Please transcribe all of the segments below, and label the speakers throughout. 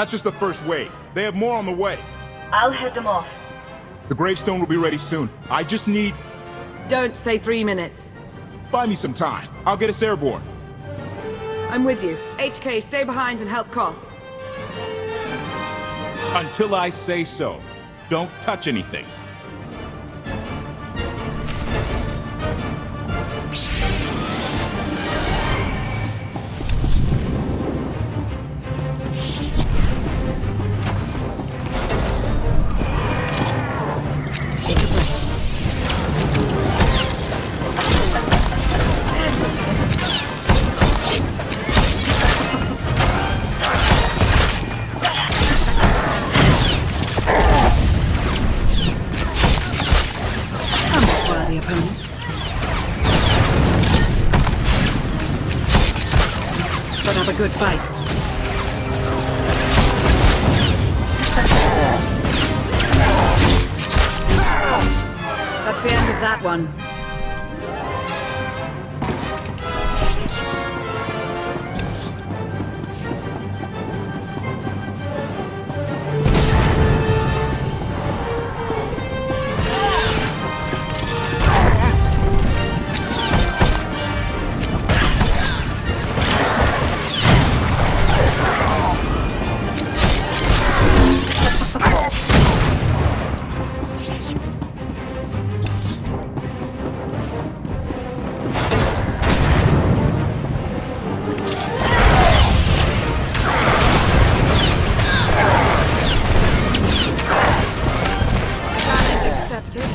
Speaker 1: That's just the first wave. They have more on the way.
Speaker 2: I'll head them off.
Speaker 1: The gravestone will be ready soon. I just need...
Speaker 3: Don't say 3 minutes.
Speaker 1: Buy me some time. I'll get us airborne.
Speaker 3: I'm with you. HK, stay behind and help Koth.
Speaker 1: Until I say so. Don't touch anything.
Speaker 3: But have a good fight. That's the end of that one.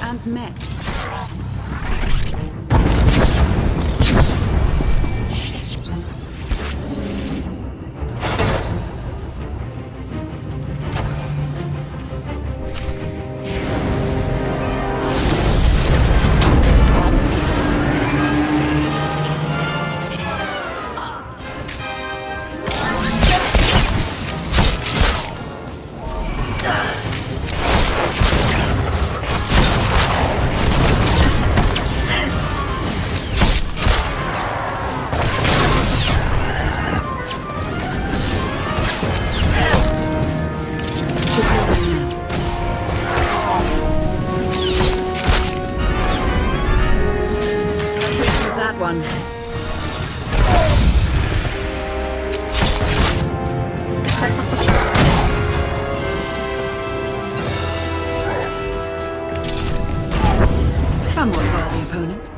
Speaker 3: And met. One. Somewhat worthy opponent.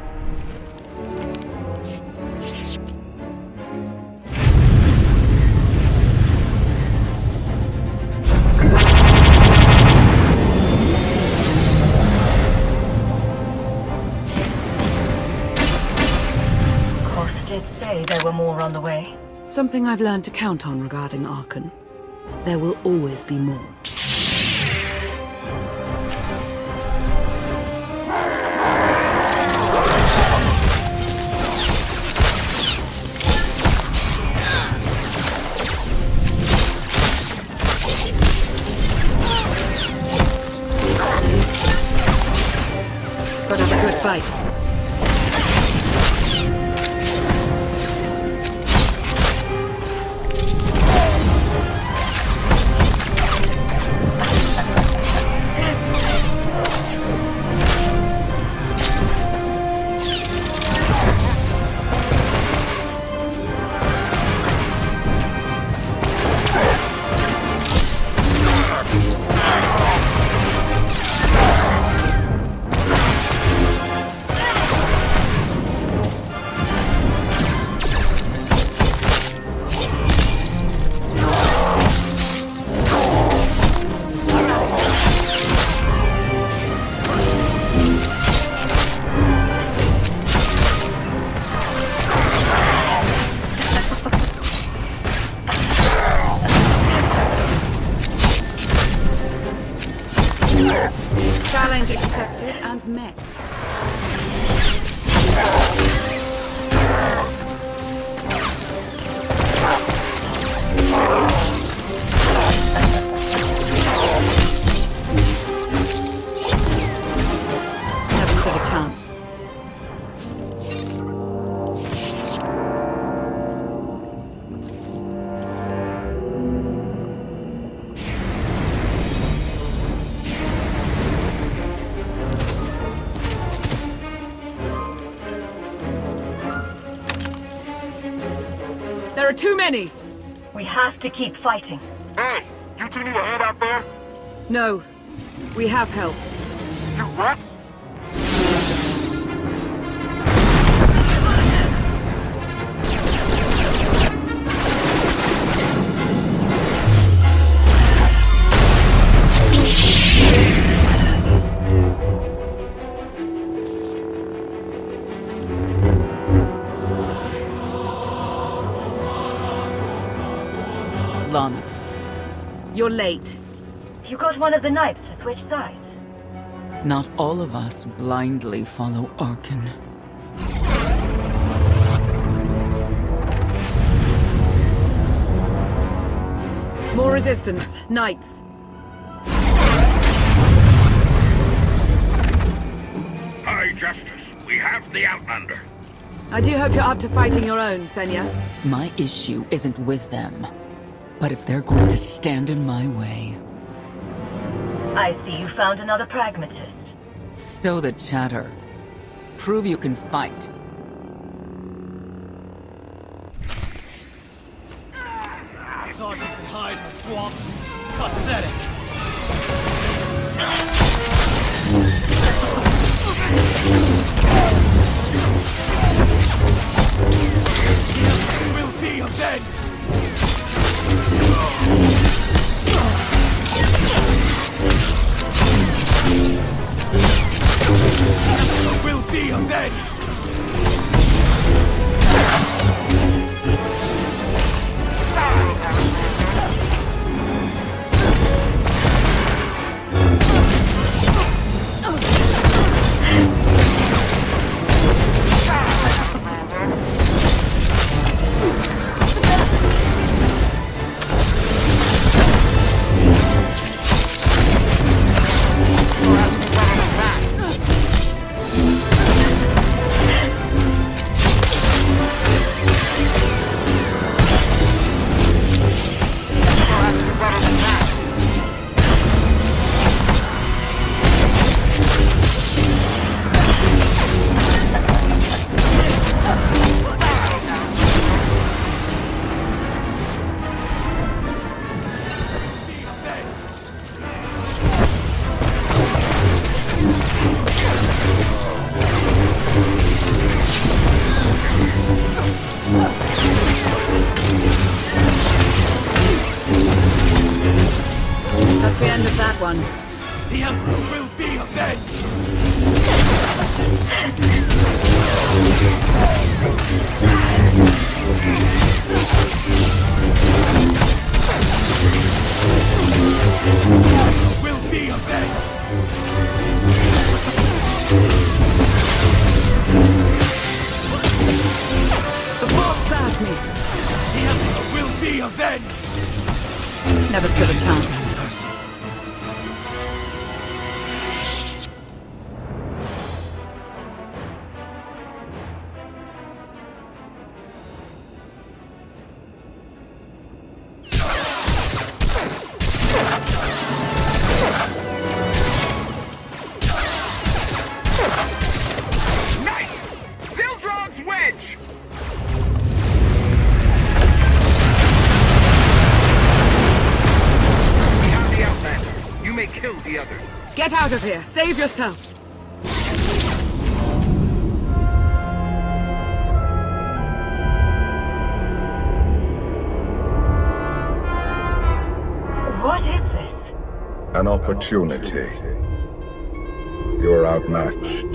Speaker 2: Did say there were more on the way.
Speaker 3: Something I've learned to count on regarding Archon. There will always be more. But have a good fight. Challenge accepted and met. Never stood a chance. There are too many!
Speaker 2: We have to keep fighting.
Speaker 4: Hey, you two need a hand out there?
Speaker 3: No. We have help.
Speaker 4: You what?
Speaker 3: Lana. You're late.
Speaker 2: You got one of the knights to switch sides.
Speaker 5: Not all of us blindly follow Arkan.
Speaker 3: More resistance. Knights.
Speaker 4: High Justice, we have the Outlander.
Speaker 3: I do hope you're up to fighting your own, Senya.
Speaker 5: My issue isn't with them. But if they're going to stand in my way...
Speaker 2: I see you found another pragmatist.
Speaker 5: Stow the chatter. Prove you can fight.
Speaker 6: Thought you could hide in the swamps? Pathetic. Will be avenged! Will be avenged!
Speaker 3: That's the end of that one.
Speaker 6: The Emperor will be avenged! Will be avenged!
Speaker 3: The fort serves me.
Speaker 6: The Emperor will be avenged!
Speaker 3: Never stood a chance.
Speaker 4: Knights! Zildrog's wedge! We have the Outlander. You may kill the others.
Speaker 3: Get out of here. Save yourself.
Speaker 2: What is this?
Speaker 7: An opportunity. You are outmatched.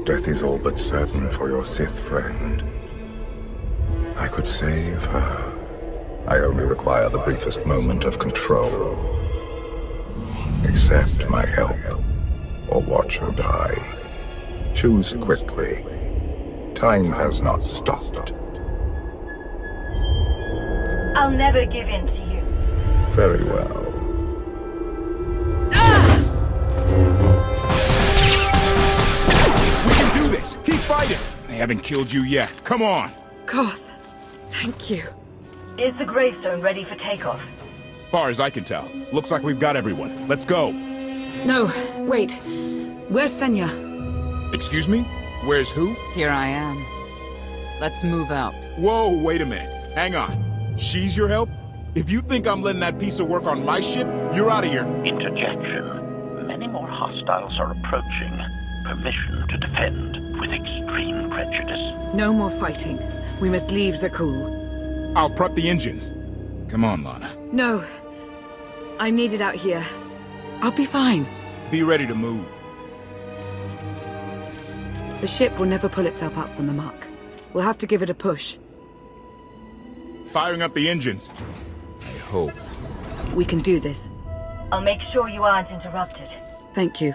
Speaker 7: Death is all but certain for your Sith friend. I could save her. I only require the briefest moment of control. Accept my help, or watch her die. Choose quickly. Time has not stopped.
Speaker 2: I'll never give in to you.
Speaker 7: Very well.
Speaker 1: We can do this! Keep fighting! They haven't killed you yet. Come on!
Speaker 3: Koth, thank you.
Speaker 2: Is the gravestone ready for takeoff?
Speaker 1: Far as I can tell, looks like we've got everyone. Let's go.
Speaker 3: No, wait. Where's Senya?
Speaker 1: Excuse me? Where's who?
Speaker 5: Here I am. Let's move out.
Speaker 1: Whoa, wait a minute. Hang on. She's your help? If you think I'm letting that piece of work on my ship, you're out of here.
Speaker 8: Interjection. Many more hostiles are approaching. Permission to defend with extreme prejudice.
Speaker 3: No more fighting. We must leave Zakul.
Speaker 1: I'll prep the engines. Come on, Lana.
Speaker 3: No. I'm needed out here. I'll be fine.
Speaker 1: Be ready to move.
Speaker 3: The ship will never pull itself up from the muck. We'll have to give it a push.
Speaker 1: Firing up the engines. I hope.
Speaker 3: We can do this.
Speaker 2: I'll make sure you aren't interrupted.
Speaker 3: Thank you.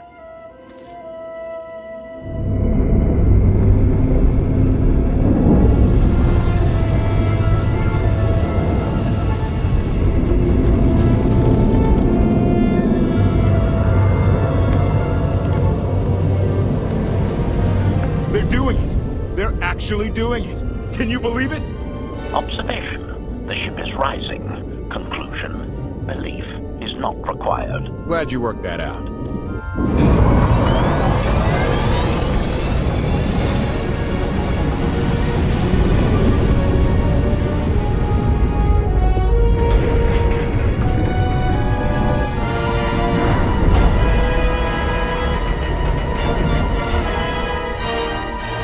Speaker 1: They're doing it. They're actually doing it. Can you believe it?
Speaker 8: Observation. The ship is rising. Conclusion. Belief is not required.
Speaker 1: Glad you worked that out.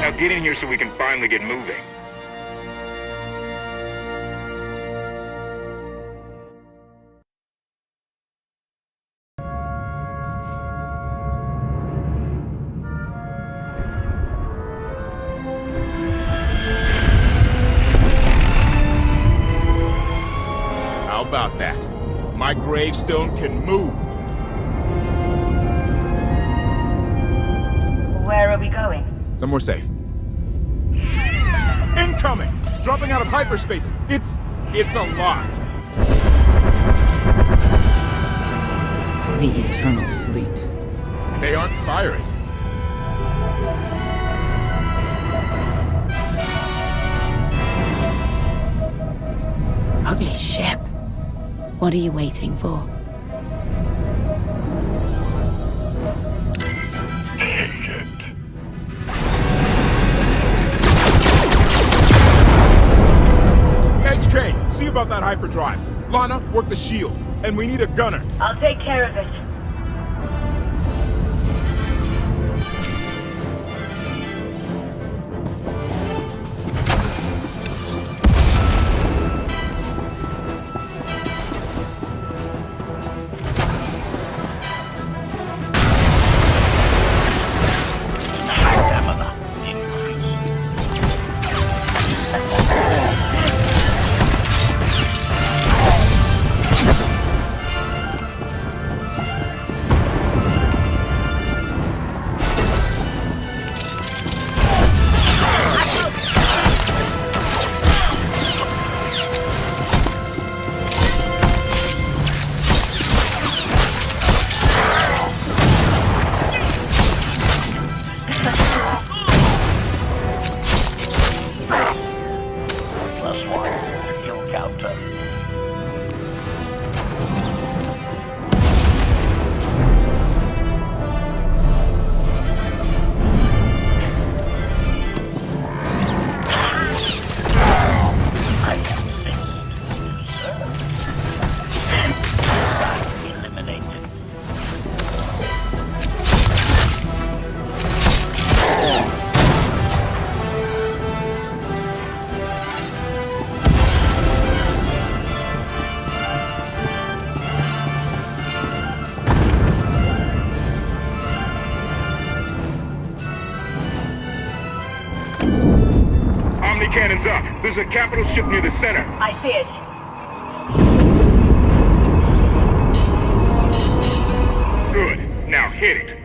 Speaker 4: Now get in here so we can finally get moving.
Speaker 1: How about that? My gravestone can move.
Speaker 2: Where are we going?
Speaker 1: Somewhere safe. Incoming! Dropping out of hyperspace. It's a lot.
Speaker 5: The Eternal Fleet.
Speaker 1: They aren't firing.
Speaker 9: Ugly ship. What are you waiting for?
Speaker 1: HK, see about that hyperdrive. Lana, work the shields. And we need a gunner.
Speaker 2: I'll take care of it.
Speaker 8: Stamina increased. +1 kill counter. I insist you serve. Eliminated.
Speaker 4: Omni cannons up. There's a capital ship near the center.
Speaker 2: I see it.
Speaker 4: Good. Now hit it.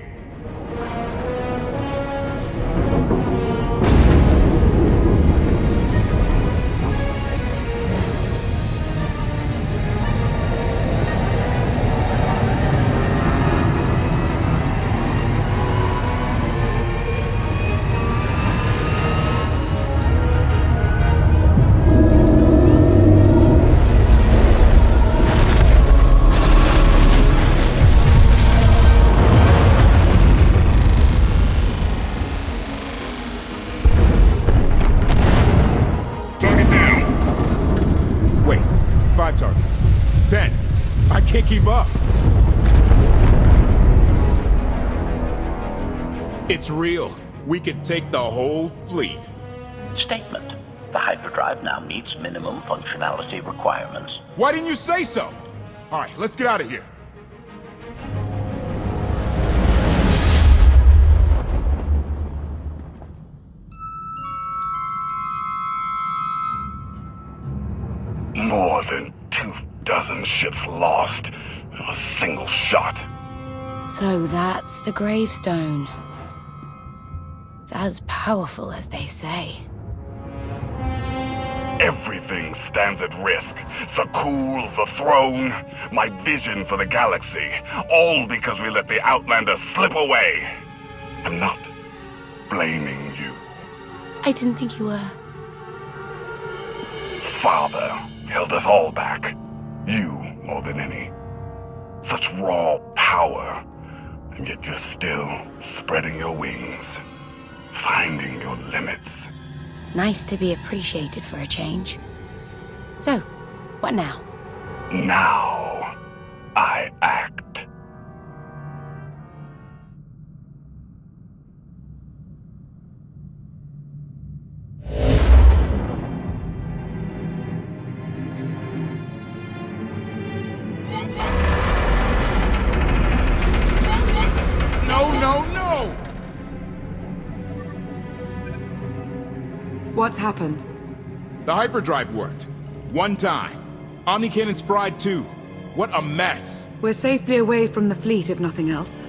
Speaker 1: It's real. We could take the whole fleet.
Speaker 8: Statement. The hyperdrive now meets minimum functionality requirements.
Speaker 1: Why didn't you say so? All right, let's get out of here.
Speaker 10: More than 24 ships lost in a single shot.
Speaker 9: So that's the gravestone. It's as powerful as they say.
Speaker 10: Everything stands at risk. Sakul, the throne, my vision for the galaxy. All because we let the Outlander slip away. I'm not blaming you.
Speaker 9: I didn't think you were.
Speaker 10: Father held us all back. You more than any. Such raw power. And yet you're still spreading your wings. Finding your limits.
Speaker 9: Nice to be appreciated for a change. So, what now?
Speaker 10: Now, I act.
Speaker 1: No!
Speaker 3: What's happened?
Speaker 1: The hyperdrive worked. One time. Omnicannon's fried too. What a mess.
Speaker 3: We're safely away from the fleet, if nothing else.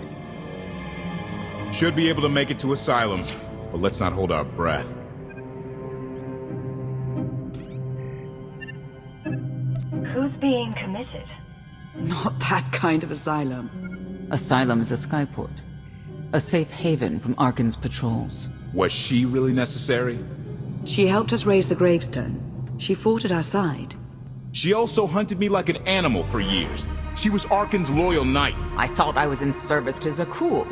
Speaker 1: Should be able to make it to Asylum, but let's not hold our breath.
Speaker 2: Who's being committed?
Speaker 3: Not that kind of asylum.
Speaker 5: Asylum is a skyport. A safe haven from Arkan's patrols.
Speaker 1: Was she really necessary?
Speaker 3: She helped us raise the gravestone. She fought at our side.
Speaker 1: She also hunted me like an animal for years. She was Arkan's loyal knight.
Speaker 5: I thought I was in service to Zakul.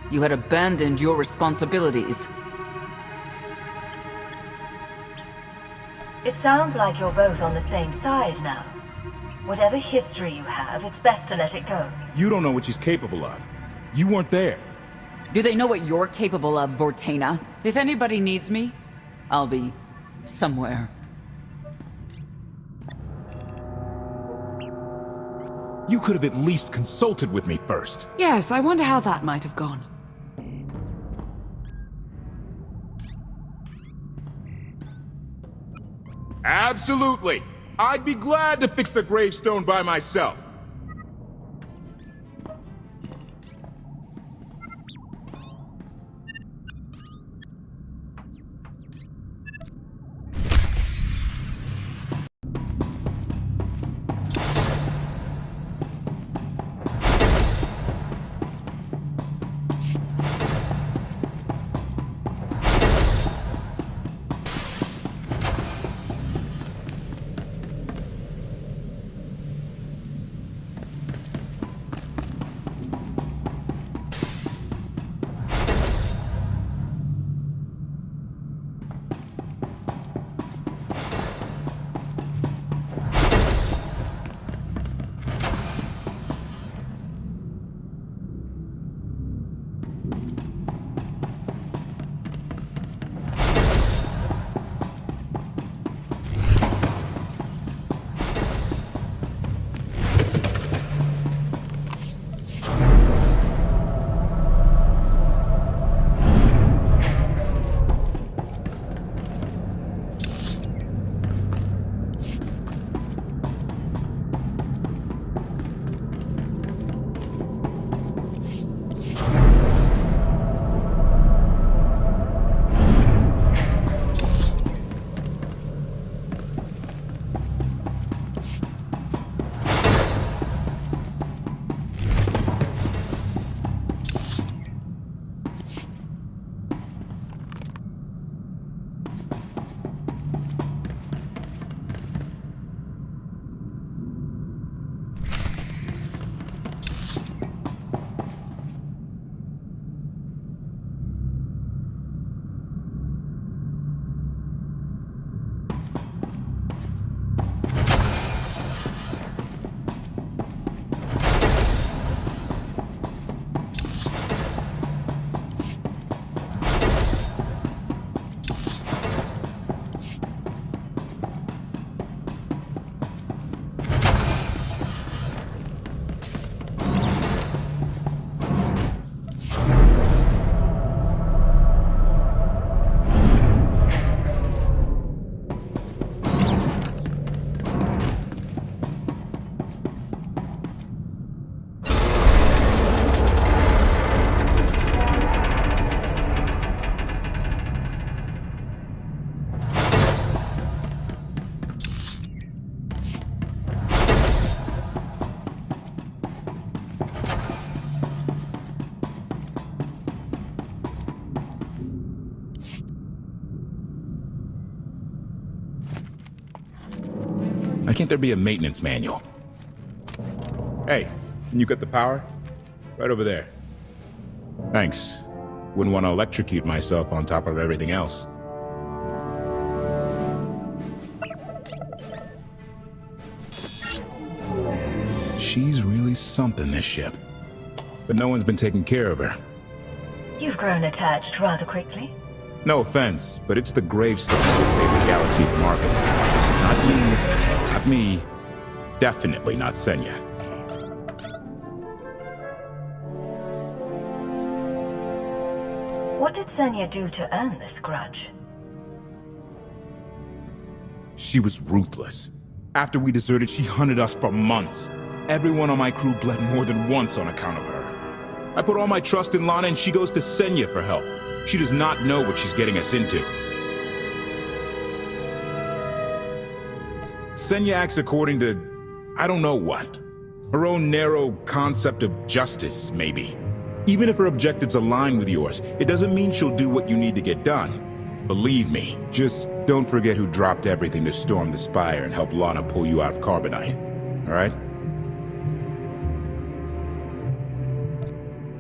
Speaker 5: You had abandoned your responsibilities.
Speaker 2: It sounds like you're both on the same side now. Whatever history you have, it's best to let it go.
Speaker 1: You don't know what she's capable of. You weren't there.
Speaker 5: Do they know what you're capable of, Vortana? If anybody needs me, I'll be somewhere.
Speaker 1: You could have at least consulted with me first.
Speaker 3: Yes, I wonder how that might have gone.
Speaker 1: Absolutely. I'd be glad to fix the gravestone by myself. can't there be a maintenance manual? Hey, you got the power? Right over there. Thanks. Wouldn't want to electrocute myself on top of everything else. She's really something, this ship. But no one's been taking care of her.
Speaker 2: You've grown attached rather quickly.
Speaker 1: No offense, but it's the gravestone that will save the galaxy from Arkham. Not you, not me, definitely not Senya.
Speaker 2: What did Senya do to earn this grudge?
Speaker 1: She was ruthless. After we deserted, she hunted us for months. Everyone on my crew bled more than once on account of her. I put all my trust in Lana and she goes to Senya for help. She does not know what she's getting us into. Senya acts according to, I don't know what. Her own narrow concept of justice, maybe. Even if her objectives align with yours, it doesn't mean she'll do what you need to get done. Believe me, just don't forget who dropped everything to storm the Spire and help Lana pull you out of Carbonite. Alright?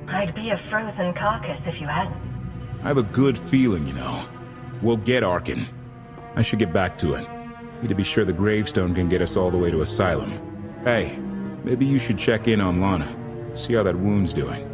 Speaker 2: I'd be a frozen carcass if you hadn't.
Speaker 1: I have a good feeling, you know. We'll get Arkin. I should get back to it. Need to be sure the gravestone can get us all the way to Asylum. Hey, maybe you should check in on Lana. See how that wound's doing.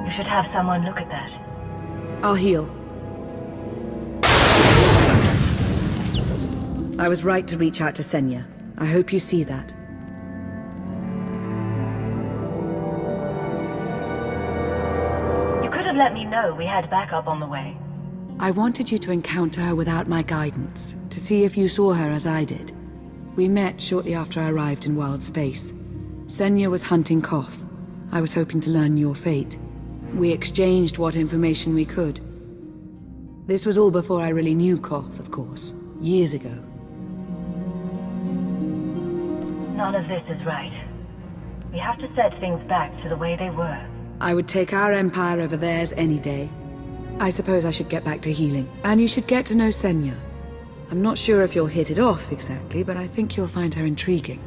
Speaker 2: You should have someone look at that.
Speaker 3: I'll heal. I was right to reach out to Senya. I hope you see that.
Speaker 2: You could have let me know we had backup on the way.
Speaker 3: I wanted you to encounter her without my guidance, to see if you saw her as I did. We met shortly after I arrived in wild space. Senya was hunting Koth. I was hoping to learn your fate. We exchanged what information we could. This was all before I really knew Koth, of course. Years ago.
Speaker 2: None of this is right. We have to set things back to the way they were.
Speaker 3: I would take our empire over theirs any day. I suppose I should get back to healing. And you should get to know Senya. I'm not sure if you'll hit it off exactly, but I think you'll find her intriguing.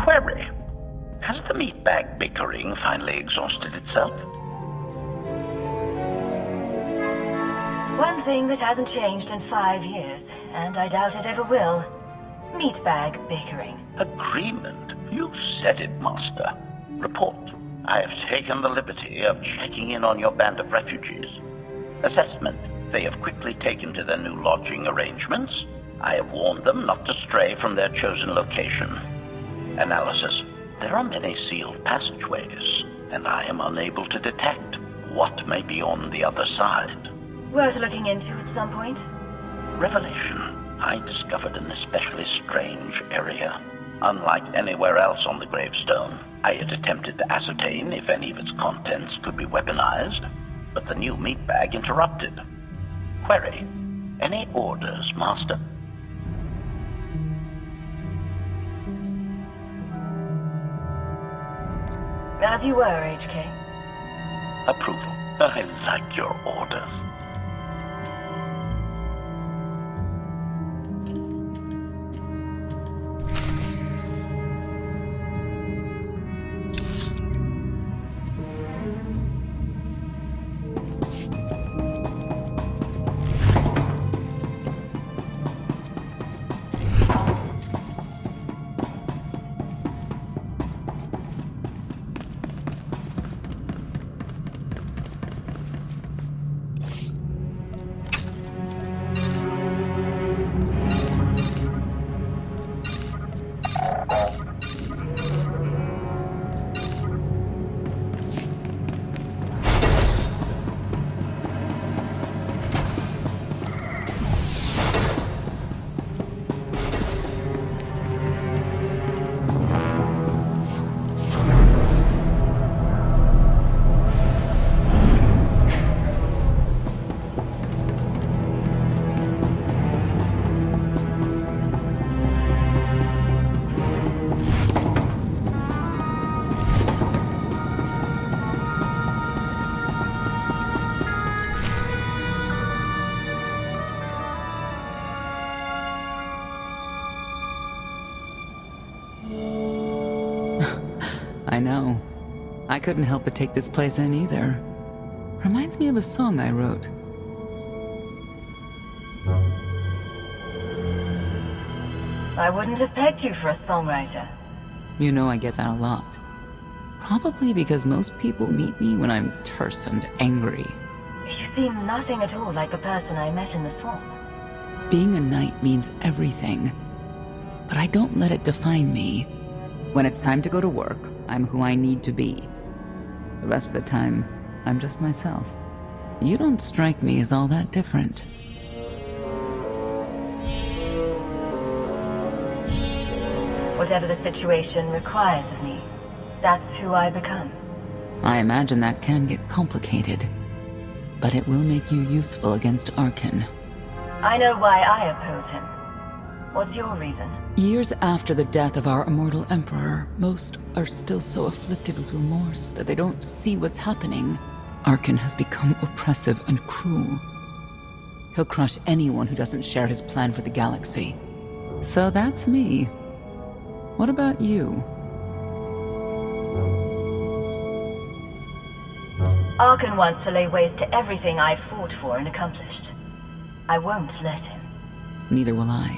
Speaker 8: Query. Has the meatbag bickering finally exhausted itself?
Speaker 2: One thing that hasn't changed in 5 years, and I doubt it ever will. Meatbag bickering.
Speaker 8: Agreement? You said it, Master. Report. I have taken the liberty of checking in on your band of refugees. Assessment. They have quickly taken to their new lodging arrangements. I have warned them not to stray from their chosen location. Analysis. There are many sealed passageways, and I am unable to detect what may be on the other side.
Speaker 2: Worth looking into at some point?
Speaker 8: Revelation. I discovered an especially strange area. Unlike anywhere else on the gravestone, I had attempted to ascertain if any of its contents could be weaponized, but the new meat bag interrupted. Query, any orders, Master?
Speaker 2: As you were, HK.
Speaker 8: Approval. I like your orders.
Speaker 5: I know. I couldn't help but take this place in either. Reminds me of a song I wrote.
Speaker 2: I wouldn't have pegged you for a songwriter.
Speaker 5: You know I get that a lot. Probably because most people meet me when I'm terse and angry.
Speaker 2: You seem nothing at all like the person I met in the swamp.
Speaker 5: Being a knight means everything, but I don't let it define me. When it's time to go to work, I'm who I need to be. The rest of the time, I'm just myself. You don't strike me as all that different.
Speaker 2: Whatever the situation requires of me, that's who I become.
Speaker 5: I imagine that can get complicated, but it will make you useful against Arkin.
Speaker 2: I know why I oppose him. What's your reason?
Speaker 5: Years after the death of our immortal emperor, most are still so afflicted with remorse that they don't see what's happening. Arkin has become oppressive and cruel. He'll crush anyone who doesn't share his plan for the galaxy. So that's me. What about you?
Speaker 2: Arkin wants to lay waste to everything I've fought for and accomplished. I won't let him.
Speaker 5: Neither will I.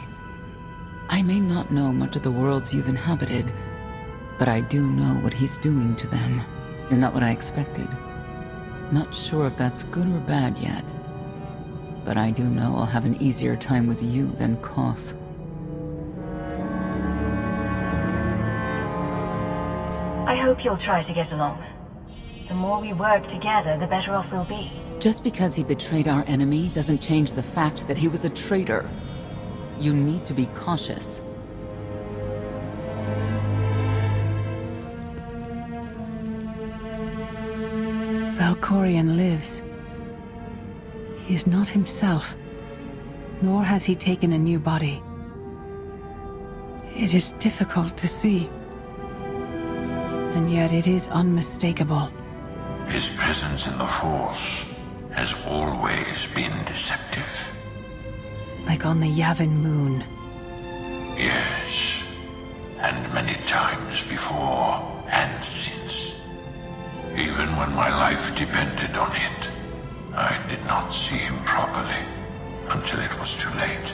Speaker 5: I may not know much of the worlds you've inhabited, but I do know what he's doing to them. You're not what I expected. Not sure if that's good or bad yet, but I do know I'll have an easier time with you than Koth.
Speaker 2: I hope you'll try to get along. The more we work together, the better off we'll be.
Speaker 5: Just because he betrayed our enemy doesn't change the fact that he was a traitor. You need to be cautious.
Speaker 3: Valkorion lives. He is not himself, nor has he taken a new body. It is difficult to see, and yet it is unmistakable.
Speaker 4: His presence in the Force has always been deceptive.
Speaker 3: Like on the Yavin moon.
Speaker 4: Yes, and many times before and since. Even when my life depended on it, I did not see him properly until it was too late.